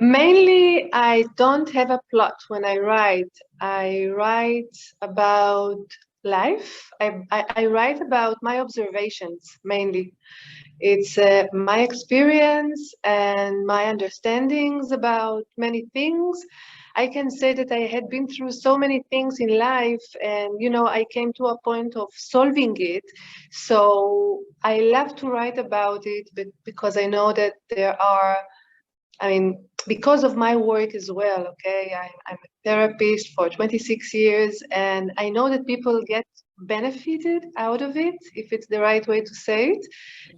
Mainly, I don't have a plot when I write. I write about life. I write about my observations mainly. It's my experience and my understandings about many things. I can say that I had been through so many things in life, and I came to a point of solving it. So I love to write about it, but because I know that because of my work as well, okay, I'm a therapist for 26 years, and I know that people get benefited out of it, if it's the right way to say it.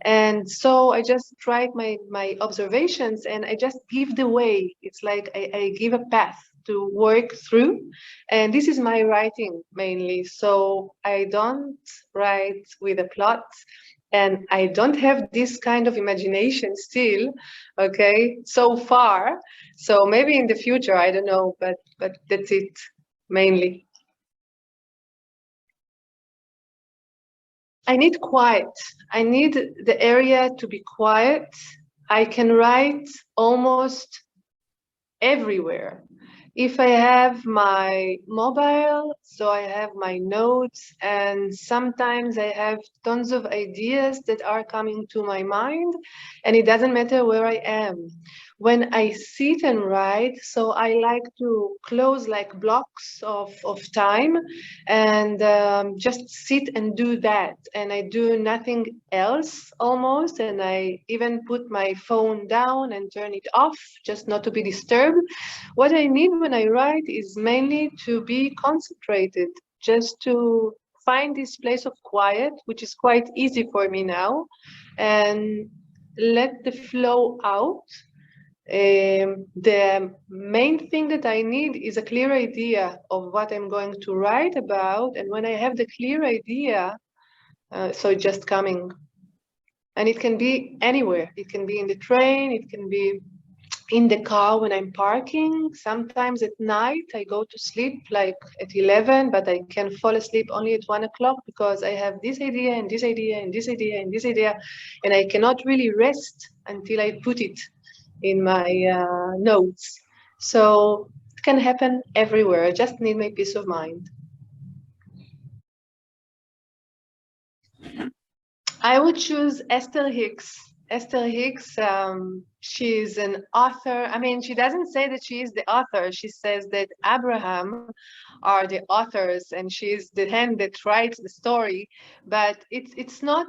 And so I just write my observations and I just give the way. It's like I give a path to work through. And this is my writing mainly. So I don't write with a plot, and I don't have this kind of imagination still, okay, so far. So maybe in the future, I don't know, but that's it mainly. I need quiet. I need the area to be quiet. I can write almost everywhere. If I have my mobile, so I have my notes, and sometimes I have tons of ideas that are coming to my mind, and it doesn't matter where I am. When I sit and write, so I like to close like blocks of time and just sit and do that. And I do nothing else almost, and I even put my phone down and turn it off just not to be disturbed. What I need when I write is mainly to be concentrated, just to find this place of quiet, which is quite easy for me now, and let the flow out. The main thing that I need is a clear idea of what I'm going to write about. And when I have the clear idea, so it's just coming. And it can be anywhere. It can be in the train, it can be in the car when I'm parking. Sometimes at night I go to sleep like at 11, but I can fall asleep only at 1 o'clock because I have this idea and this idea and this idea and this idea, and I cannot really rest until I put it in my notes. So it can happen everywhere. I just need my peace of mind. I would choose Esther Hicks. Esther Hicks, she's an author. I mean, she doesn't say that she is the author. She says that Abraham are the authors, and she's the hand that writes the story. But it's not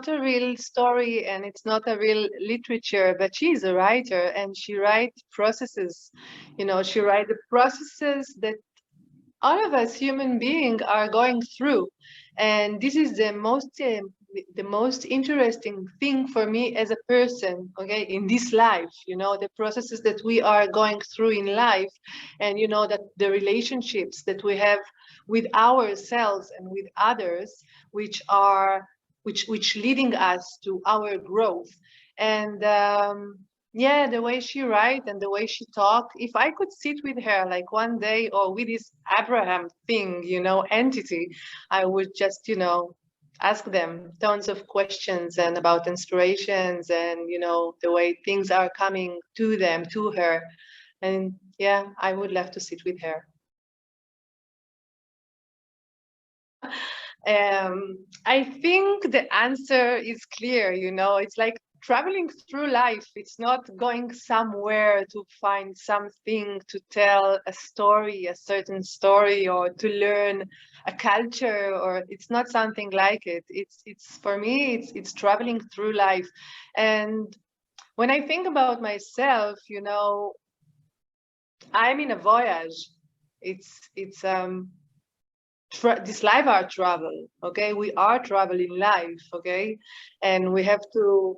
a real story, and it's not a real literature. But she's a writer, and she writes processes. She writes the processes that all of us human beings are going through, and this is the most interesting thing for me as a person, okay, in this life, the processes that we are going through in life, and that the relationships that we have with ourselves and with others, which leading us to our growth. And yeah, the way she write and the way she talk, if I could sit with her like one day, or with this Abraham thing, entity, I would just, ask them tons of questions and about inspirations, and the way things are coming to them, to her. And yeah, I would love to sit with her. I think the answer is clear. It's like traveling through life. It's not going somewhere to find something to tell a story, a certain story, or to learn a culture, or it's not something like it. It's for me, it's traveling through life. And when I think about myself, I'm in a voyage. It's this life are travel, okay, we are traveling life, okay, and we have to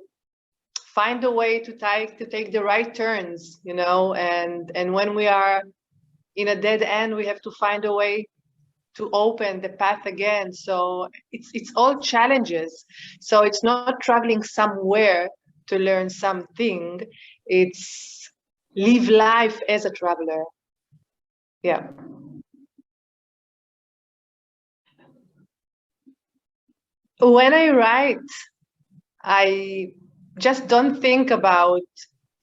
find a way to take the right turns, and when we are in a dead end, we have to find a way to open the path again. So it's all challenges. So it's not traveling somewhere to learn something, it's live life as a traveler. Yeah. When I write, I just don't think about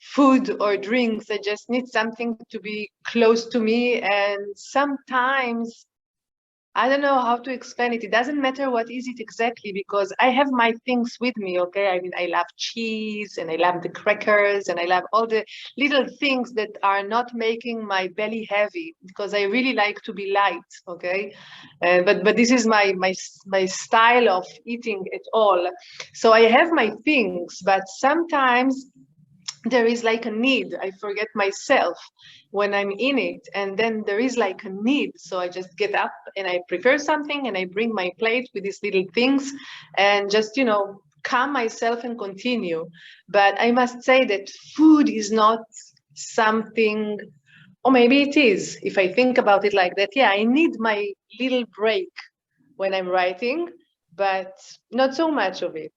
food or drinks. I just need something to be close to me. And sometimes, I don't know how to explain it. It doesn't matter what is it exactly, because I have my things with me, okay? I mean, I love cheese and I love the crackers and I love all the little things that are not making my belly heavy, because I really like to be light, okay? But this is my style of eating it all. So I have my things, but sometimes there is like a need. I forget myself when I'm in it, and then there is like a need. So I just get up and I prepare something and I bring my plate with these little things and just, calm myself and continue. But I must say that food is not something, or maybe it is, if I think about it like that. Yeah, I need my little break when I'm writing, but not so much of it.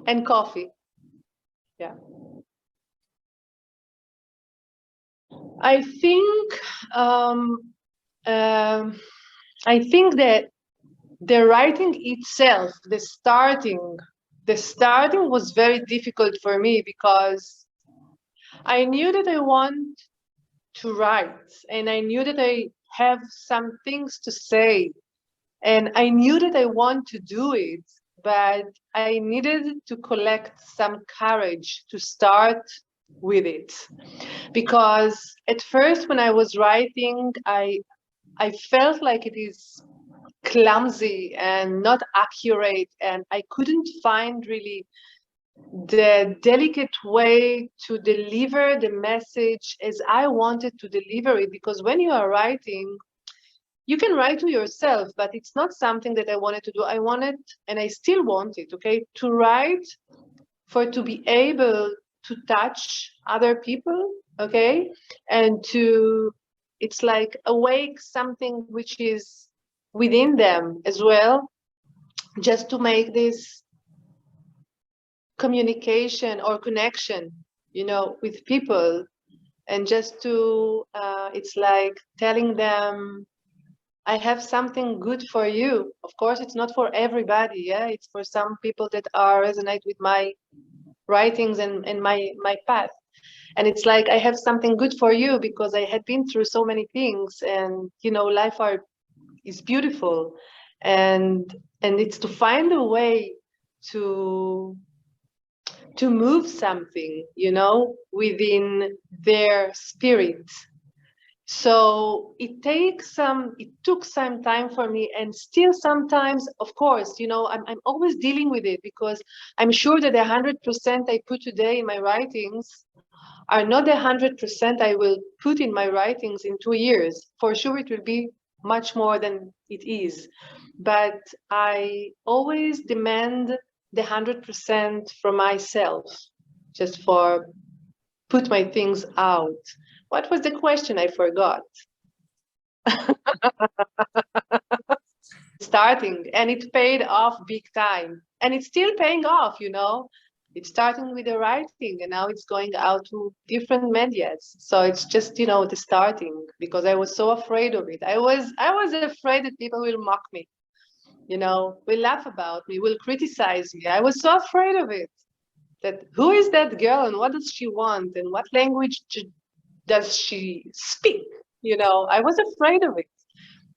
And coffee. Yeah. I think um, um, I think that the writing itself, the starting was very difficult for me, because I knew that I want to write and I knew that I have some things to say and I knew that I want to do it, but I needed to collect some courage to start with it. Because at first when I was writing, I felt like it is clumsy and not accurate, and I couldn't find really the delicate way to deliver the message as I wanted to deliver it. Because when you are writing, you can write to yourself, but it's not something that I wanted to do. I wanted, and I still want it, okay, to write to be able to touch other people, okay, and to, it's like awake something which is within them as well, just to make this communication or connection, with people, and just to, it's like telling them, I have something good for you. Of course, it's not for everybody, yeah, it's for some people that are resonate with my writings and my path. And it's like, I have something good for you, because I had been through so many things, and life is beautiful, and it's to find a way to move something, within their spirit. So it took some time for me, and still sometimes, of course, I'm always dealing with it, because I'm sure that 100% I put today in my writings are not the 100% I will put in my writings in 2 years. For sure, it will be much more than it is. But I always demand the 100% from myself, just for put my things out. What was the question? I forgot. Starting, and it paid off big time, and it's still paying off. It's starting with the writing, and now it's going out to different medias. So it's just, the starting, because I was so afraid of it. I was afraid that people will mock me, will laugh about me, will criticize me. I was so afraid of it, that who is that girl and what does she want and what language does she speak. I was afraid of it,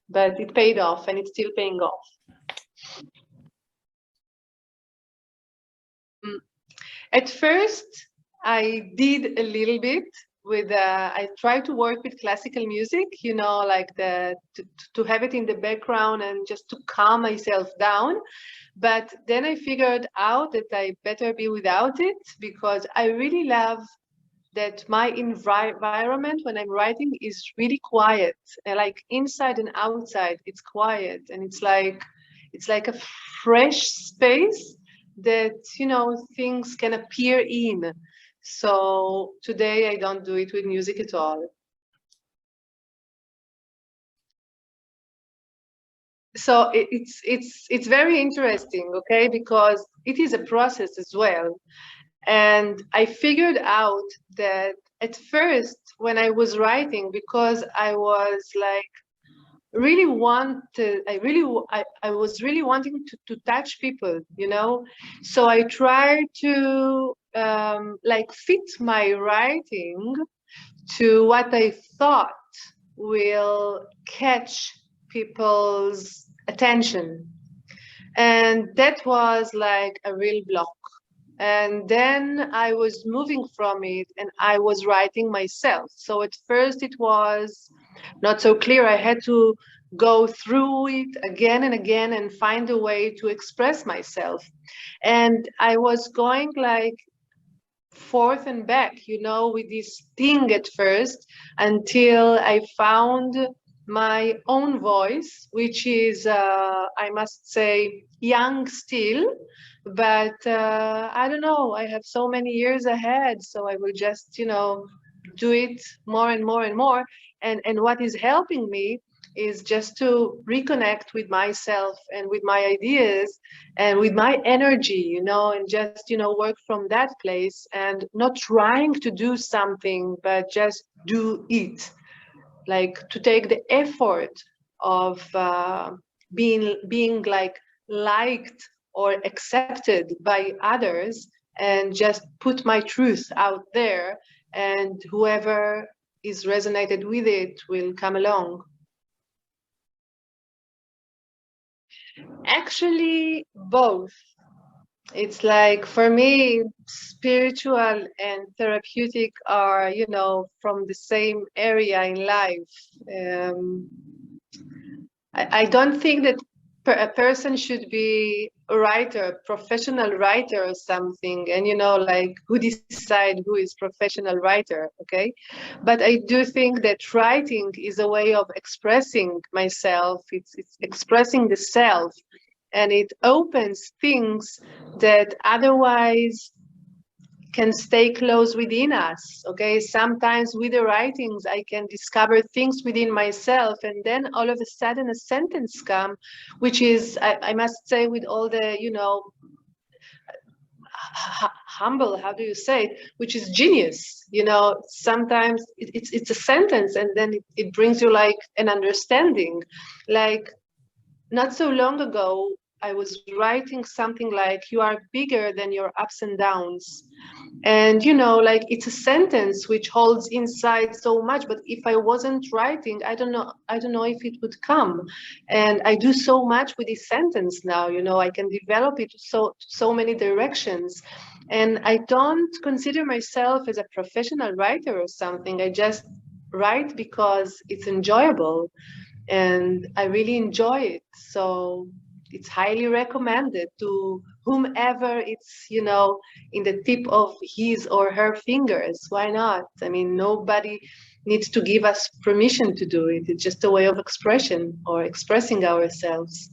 but it paid off, and it's still paying off. Mm. At first, I did a little bit with, I tried to work with classical music, like to have it in the background and just to calm myself down. But then I figured out that I better be without it, because I really love that my environment when I'm writing is really quiet, and like inside and outside, it's quiet, and it's like a fresh space that things can appear in. So today I don't do it with music at all. So it's very interesting, okay, because it is a process as well. And I figured out that at first when I was writing, because I was like, really wanted, I was really wanting to touch people, you know. So I tried to like fit my writing to what I thought will catch people's attention. And that was like a real block. And then I was moving from it and I was writing myself. So at first it was not so clear. I had to go through it again and again and find a way to express myself. And I was going like forth and back, you know, with this thing at first until I found my own voice, which is, I must say, young still, but I don't know, I have so many years ahead, so I will just, you know, do it more and more and more. And what is helping me is just to reconnect with myself and with my ideas and with my energy, you know, and just, you know, work from that place and not trying to do something, but just do it. Like to take the effort of being like liked or accepted by others and just put my truth out there, and whoever is resonated with it will come along. Actually, both. It's like for me, spiritual and therapeutic are, you know, from the same area in life. Um, I don't think that a person should be a writer, a professional writer or something, and you know, like who decide who is professional writer, okay? But I do think that writing is a way of expressing myself. It's expressing the self, and it opens things that otherwise can stay close within us. Okay, sometimes with the writings I can discover things within myself, and then all of a sudden a sentence come, which is, I must say, with all the, you know, humble, how do you say it, which is genius. You know, sometimes it's a sentence and then it brings you like an understanding. Like not so long ago I was writing something like, you are bigger than your ups and downs. And you know, like it's a sentence which holds inside so much, but if I wasn't writing, I don't know if it would come. And I do so much with this sentence now, you know, I can develop it so many directions. And I don't consider myself as a professional writer or something. I just write because it's enjoyable and I really enjoy it. So it's highly recommended to whomever it's, you know, in the tip of his or her fingers. Why not? I mean, nobody needs to give us permission to do it. It's just a way of expression or expressing ourselves.